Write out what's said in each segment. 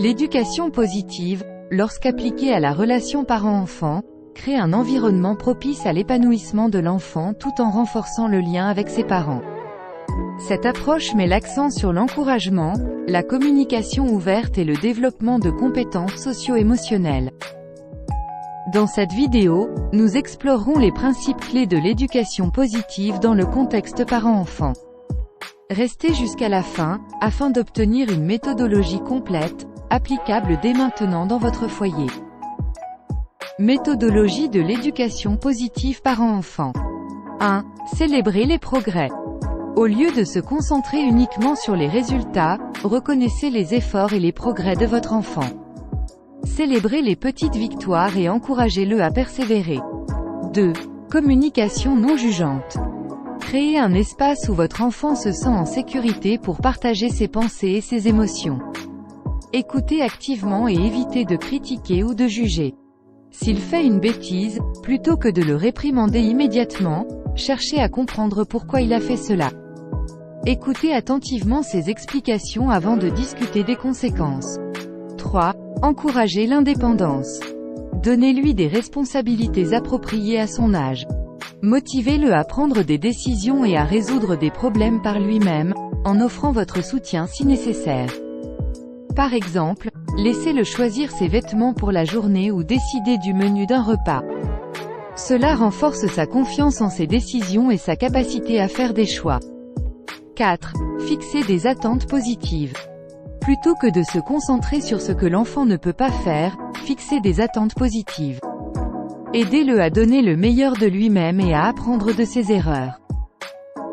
L'éducation positive, lorsqu'appliquée à la relation parent-enfant, crée un environnement propice à l'épanouissement de l'enfant tout en renforçant le lien avec ses parents. Cette approche met l'accent sur l'encouragement, la communication ouverte et le développement de compétences socio-émotionnelles. Dans cette vidéo, nous explorerons les principes clés de l'éducation positive dans le contexte parent-enfant. Restez jusqu'à la fin, afin d'obtenir une méthodologie complète, applicable dès maintenant dans votre foyer. Méthodologie de l'éducation positive parent-enfant. 1. Célébrer les progrès. Au lieu de se concentrer uniquement sur les résultats, reconnaissez les efforts et les progrès de votre enfant. Célébrez les petites victoires et encouragez-le à persévérer. 2. Communication non jugeante. Créez un espace où votre enfant se sent en sécurité pour partager ses pensées et ses émotions. Écoutez activement et évitez de critiquer ou de juger. S'il fait une bêtise, plutôt que de le réprimander immédiatement, cherchez à comprendre pourquoi il a fait cela. Écoutez attentivement ses explications avant de discuter des conséquences. 3. Encouragez l'indépendance. Donnez-lui des responsabilités appropriées à son âge. Motivez-le à prendre des décisions et à résoudre des problèmes par lui-même, en offrant votre soutien si nécessaire. Par exemple, laissez-le choisir ses vêtements pour la journée ou décider du menu d'un repas. Cela renforce sa confiance en ses décisions et sa capacité à faire des choix. 4. Fixez des attentes positives. Plutôt que de se concentrer sur ce que l'enfant ne peut pas faire, fixez des attentes positives. Aidez-le à donner le meilleur de lui-même et à apprendre de ses erreurs.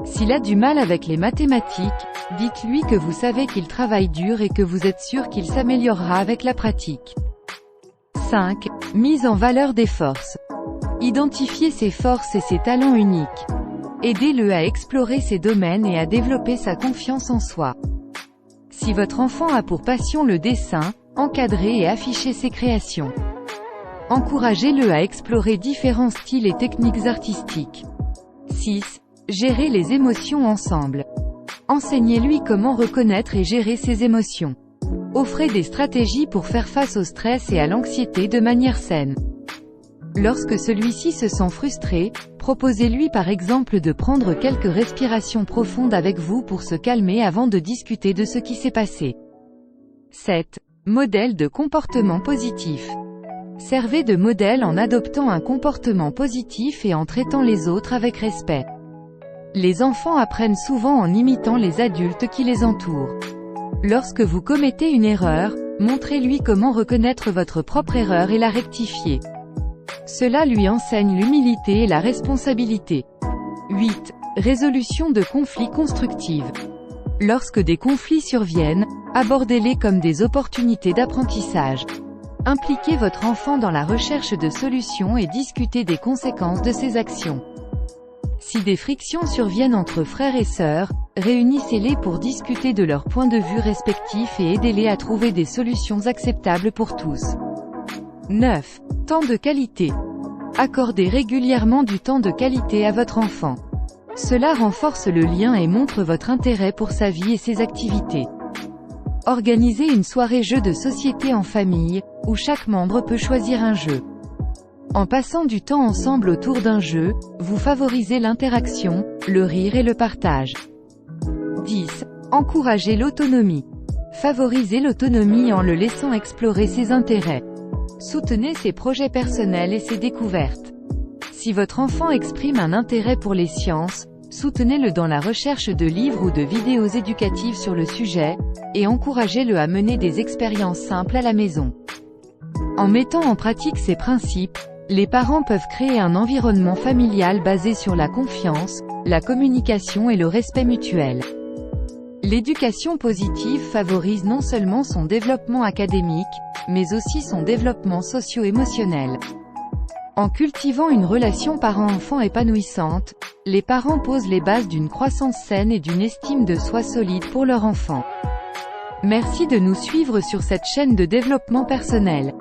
S'il a du mal avec les mathématiques, dites-lui que vous savez qu'il travaille dur et que vous êtes sûr qu'il s'améliorera avec la pratique. 5. Mise en valeur des forces. Identifiez ses forces et ses talents uniques. Aidez-le à explorer ces domaines et à développer sa confiance en soi. Si votre enfant a pour passion le dessin, encadrez et affichez ses créations. Encouragez-le à explorer différents styles et techniques artistiques. 6. Gérez les émotions ensemble. Enseignez-lui comment reconnaître et gérer ses émotions. Offrez des stratégies pour faire face au stress et à l'anxiété de manière saine. Lorsque celui-ci se sent frustré, proposez-lui par exemple de prendre quelques respirations profondes avec vous pour se calmer avant de discuter de ce qui s'est passé. 7. Modèle de comportement positif. Servez de modèle en adoptant un comportement positif et en traitant les autres avec respect. Les enfants apprennent souvent en imitant les adultes qui les entourent. Lorsque vous commettez une erreur, montrez-lui comment reconnaître votre propre erreur et la rectifier. Cela lui enseigne l'humilité et la responsabilité. 8. Résolution de conflits constructive. Lorsque des conflits surviennent, abordez-les comme des opportunités d'apprentissage. Impliquez votre enfant dans la recherche de solutions et discutez des conséquences de ses actions. Si des frictions surviennent entre frères et sœurs, réunissez-les pour discuter de leurs points de vue respectifs et aidez-les à trouver des solutions acceptables pour tous. 9. Temps de qualité. Accordez régulièrement du temps de qualité à votre enfant. Cela renforce le lien et montre votre intérêt pour sa vie et ses activités. Organisez une soirée jeu de société en famille, où chaque membre peut choisir un jeu. En passant du temps ensemble autour d'un jeu, vous favorisez l'interaction, le rire et le partage. 10. Encouragez l'autonomie. Favorisez l'autonomie en le laissant explorer ses intérêts. Soutenez ses projets personnels et ses découvertes. Si votre enfant exprime un intérêt pour les sciences, soutenez-le dans la recherche de livres ou de vidéos éducatives sur le sujet, et encouragez-le à mener des expériences simples à la maison. En mettant en pratique ces principes, les parents peuvent créer un environnement familial basé sur la confiance, la communication et le respect mutuel. L'éducation positive favorise non seulement son développement académique, mais aussi son développement socio-émotionnel. En cultivant une relation parent-enfant épanouissante, les parents posent les bases d'une croissance saine et d'une estime de soi solide pour leur enfant. Merci de nous suivre sur cette chaîne de développement personnel.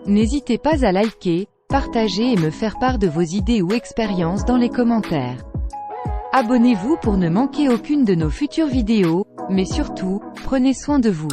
N'hésitez pas à liker, partager et me faire part de vos idées ou expériences dans les commentaires. Abonnez-vous pour ne manquer aucune de nos futures vidéos, mais surtout, prenez soin de vous.